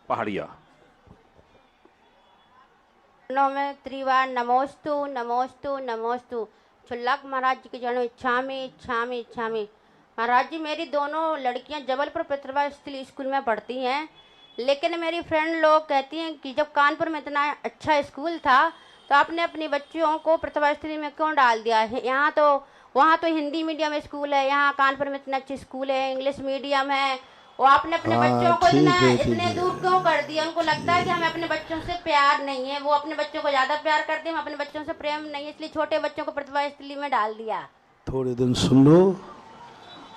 पहाड़िया। में त्रिवार नमोस्तु नमोस्तु नमोस्तु छुल्लक महाराज जी के जन्म इच्छामी इच्छामी इच्छामी। महाराज जी, मेरी दोनों लड़कियां जबलपुर प्रतिभा स्थिल स्कूल में पढ़ती हैं, लेकिन मेरी फ्रेंड लोग कहती हैं कि जब कानपुर में इतना अच्छा स्कूल था तो आपने अपनी बच्चियों को प्रतिभा स्थिल में क्यों डाल दिया है। यहाँ तो वहाँ तो हिंदी मीडियम स्कूल है, यहाँ कानपुर में इतना अच्छी स्कूल है, इंग्लिश मीडियम है, वो आपने अपने बच्चों को इतने दूर क्यों कर दिया। उनको लगता है कि हमें अपने बच्चों से प्यार नहीं है, वो अपने बच्चों को ज्यादा प्यार करते हैं, हम अपने बच्चों से प्रेम नहीं है, इसलिए छोटे बच्चों को प्रतिभा स्थली में डाल दिया। थोड़े दिन सुन लो,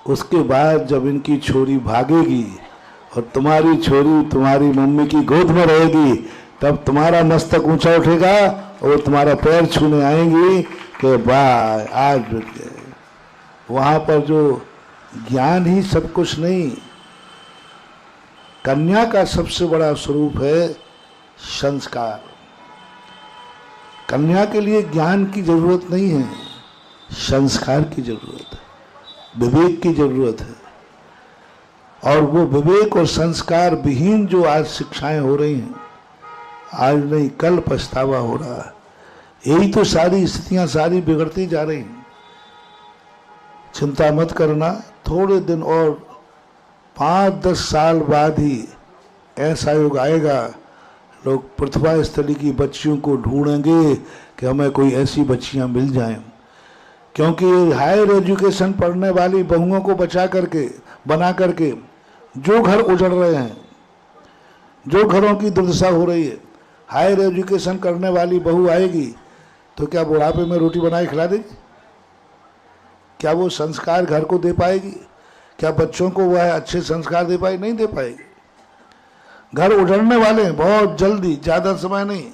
उसके बाद जब इनकी छोरी भागेगी और तुम्हारी छोरी तुम्हारी मम्मी की गोद में रहेगी, तब तुम्हारा मस्तक ऊंचा उठेगा और तुम्हारा पैर छूने आएंगी कि वाह आज बिक गए। वहां पर जो ज्ञान ही सब कुछ नहीं, कन्या का सबसे बड़ा स्वरूप है संस्कार। कन्या के लिए ज्ञान की जरूरत नहीं है, संस्कार की जरूरत है, विवेक की जरूरत है। और वो विवेक और संस्कार विहीन जो आज शिक्षाएं हो रही हैं, आज नहीं कल पछतावा हो रहा है। यही तो सारी स्थितियां सारी बिगड़ती जा रही हैं। चिंता मत करना, थोड़े दिन और 5-10 साल बाद ही ऐसा युग आएगा, लोग प्रतिभा स्थली की बच्चियों को ढूंढेंगे कि हमें कोई ऐसी बच्चियां मिल जाएं। क्योंकि हायर एजुकेशन पढ़ने वाली बहुओं को बना करके जो घर उजड़ रहे हैं, जो घरों की दुर्दशा हो रही है, हायर एजुकेशन करने वाली बहू आएगी तो क्या बुढ़ापे में रोटी बनाए खिला देगी? क्या वो संस्कार घर को दे पाएगी? क्या बच्चों को वह अच्छे संस्कार दे पाएगी? नहीं दे पाएगी। घर उजड़ने वाले हैं बहुत जल्दी, ज्यादा समय नहीं।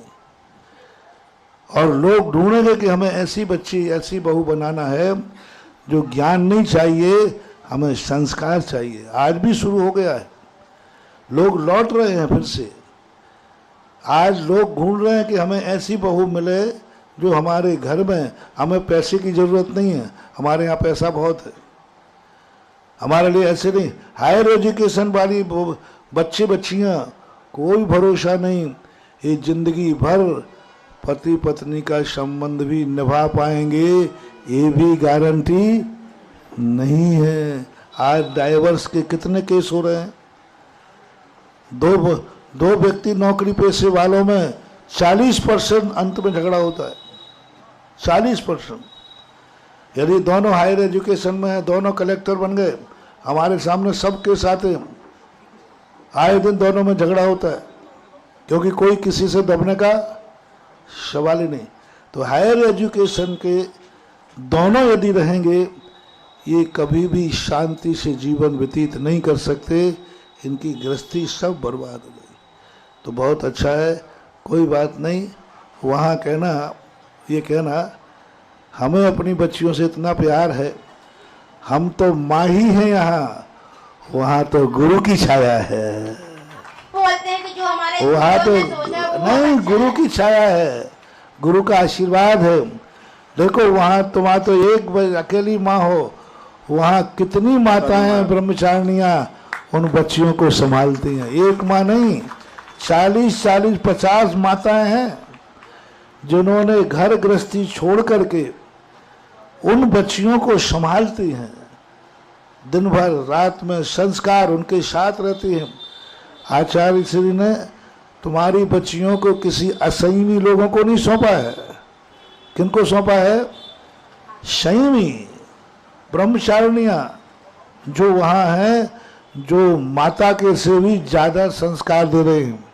और लोग ढूंढेंगे कि हमें ऐसी बच्ची ऐसी बहू बनाना है जो ज्ञान नहीं चाहिए, हमें संस्कार चाहिए। आज भी शुरू हो गया है, लोग लौट रहे हैं फिर से। आज लोग ढूंढ रहे हैं कि हमें ऐसी बहू मिले जो हमारे घर में, हमें पैसे की जरूरत नहीं है, हमारे यहाँ पैसा बहुत है, हमारे लिए ऐसे नहीं। हायर एजुकेशन वाली बच्चियाँ कोई भरोसा नहीं, ये जिंदगी भर पति पत्नी का संबंध भी निभा पाएंगे ये भी गारंटी नहीं है। आज डाइवर्स के कितने केस हो रहे हैं। दो व्यक्ति नौकरी पेशे वालों में 40% अंत में झगड़ा होता है। 40%। यदि दोनों हायर एजुकेशन में है, दोनों कलेक्टर बन गए, हमारे सामने सबके साथ आए दिन दोनों में झगड़ा होता है, क्योंकि कोई किसी से दबने का सवाल ही नहीं। तो हायर एजुकेशन के दोनों यदि रहेंगे, ये कभी भी शांति से जीवन व्यतीत नहीं कर सकते, इनकी गृहस्थी सब बर्बाद हो गई। तो बहुत अच्छा है, कोई बात नहीं। वहाँ ये कहना हमें अपनी बच्चियों से इतना प्यार है, हम तो माँ ही हैं यहाँ, वहाँ तो गुरु की छाया है। बोलते हैं कि जो हमारे वहाँ तो नहीं, गुरु की छाया है, गुरु का आशीर्वाद है। देखो वहाँ तो एक अकेली माँ हो, वहाँ कितनी माताएं ब्रह्मचारिणियाँ उन बच्चियों को संभालती हैं। एक माँ नहीं, 40-50 माताएं हैं जिन्होंने घर गृहस्थी छोड़ करके उन बच्चियों को संभालती हैं। दिन भर रात में संस्कार उनके साथ रहती हैं। आचार्य श्री ने तुम्हारी बच्चियों को किसी असंयमी लोगों को नहीं सौंपा है। किनको सौंपा है? संयमी ब्रह्मचारिणियाँ जो वहाँ हैं, जो माता के से भी ज़्यादा संस्कार दे रहे हैं,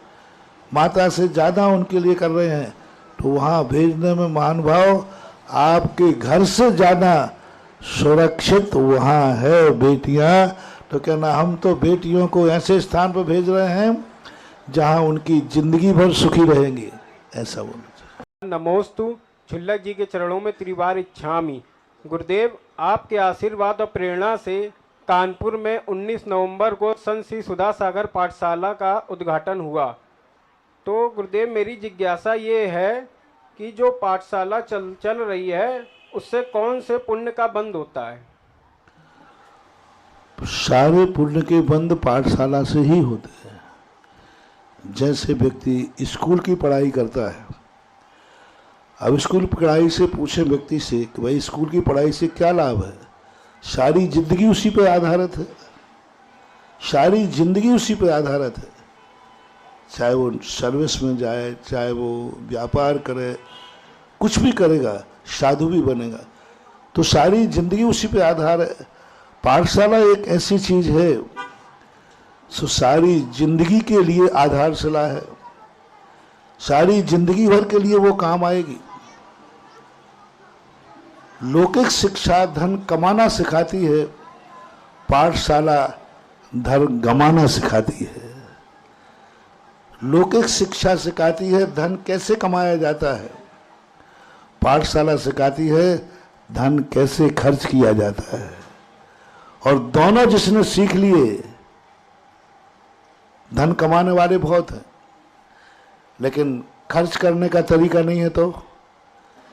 माता से ज़्यादा उनके लिए कर रहे हैं। तो वहाँ भेजने में महानुभाव आपके घर से ज़्यादा सुरक्षित वहाँ है बेटियाँ। तो कहना हम तो बेटियों को ऐसे स्थान पर भेज रहे हैं जहाँ उनकी जिंदगी भर सुखी रहेंगी, ऐसा बोलना। नमोस्तु छुल्लक जी के चरणों में त्रिवार इच्छामी। गुरुदेव, आपके आशीर्वाद और प्रेरणा से कानपुर में 19 नवंबर को संत श्री सुधा सागर पाठशाला का उद्घाटन हुआ। तो गुरुदेव, मेरी जिज्ञासा ये है कि जो पाठशाला चल रही है उससे कौन से पुण्य का बंद होता है? सारे पुण्य के बंद पाठशाला से ही होते हैं। जैसे व्यक्ति स्कूल की पढ़ाई करता है, अब स्कूल की पढ़ाई से पूछे व्यक्ति से कि भाई स्कूल की पढ़ाई से क्या लाभ है, सारी जिंदगी उसी पर आधारित है, सारी जिंदगी उसी पर आधारित है। चाहे वो सर्विस में जाए, चाहे वो व्यापार करे, कुछ भी करेगा, साधु भी बनेगा, तो सारी जिंदगी उसी पे आधार है। पाठशाला एक ऐसी चीज है जो सारी जिंदगी के लिए आधारशिला है, सारी जिंदगी भर के लिए वो काम आएगी। लौकिक शिक्षा धन कमाना सिखाती है, पाठशाला धन गमाना सिखाती है। लौकिक शिक्षा सिखाती है धन कैसे कमाया जाता है, पाठशाला सिखाती है धन कैसे खर्च किया जाता है। और दोनों जिसने सीख लिए, धन कमाने वाले बहुत हैं, लेकिन खर्च करने का तरीका नहीं है। तो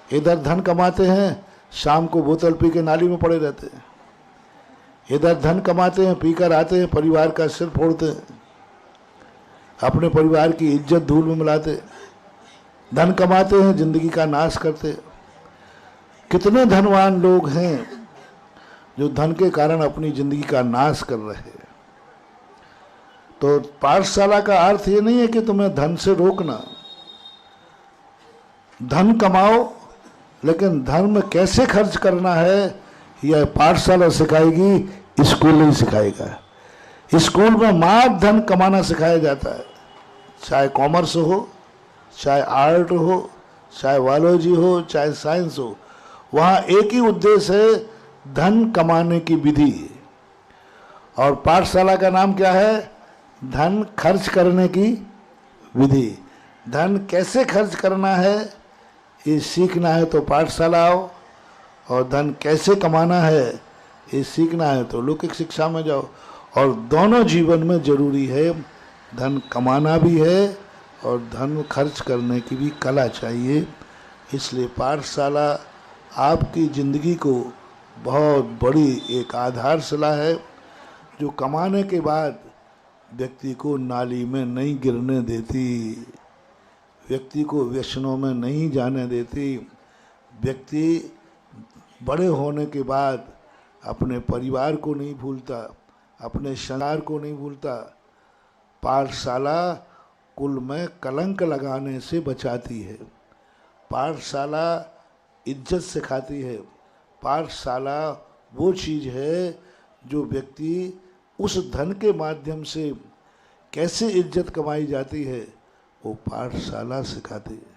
इधर धन कमाते हैं, शाम को बोतल पी के नाली में पड़े रहते हैं, इधर धन कमाते हैं, पीकर आते हैं, परिवार का सिर फोड़ते हैं, अपने परिवार की इज्जत धूल में मिलाते। धन कमाते हैं, जिंदगी का नाश करते। कितने धनवान लोग हैं जो धन के कारण अपनी जिंदगी का नाश कर रहे हैं। तो पाठशाला का अर्थ ये नहीं है कि तुम्हें धन से रोकना, धन कमाओ, लेकिन धन में कैसे खर्च करना है यह पाठशाला सिखाएगी, स्कूल नहीं सिखाएगा। स्कूल में मात्र धन कमाना सिखाया जाता है, चाहे कॉमर्स हो, चाहे आर्ट हो, चाहे बायोलॉजी हो, चाहे साइंस हो, वहाँ एक ही उद्देश्य है, धन कमाने की विधि। और पाठशाला का नाम क्या है? धन खर्च करने की विधि। धन कैसे खर्च करना है ये सीखना है तो पाठशाला आओ, और धन कैसे कमाना है ये सीखना है तो लौकिक शिक्षा में जाओ। और दोनों जीवन में जरूरी है, धन कमाना भी है और धन खर्च करने की भी कला चाहिए। इसलिए पाठशाला आपकी ज़िंदगी को बहुत बड़ी एक आधारशिला है, जो कमाने के बाद व्यक्ति को नाली में नहीं गिरने देती, व्यक्ति को व्यसनों में नहीं जाने देती। व्यक्ति बड़े होने के बाद अपने परिवार को नहीं भूलता, अपने संसार को नहीं भूलता। पाठशाला कुल में कलंक लगाने से बचाती है, पाठशाला इज्जत सिखाती है। पाठशाला वो चीज़ है जो व्यक्ति उस धन के माध्यम से कैसे इज्जत कमाई जाती है वो पाठशाला सिखाती है।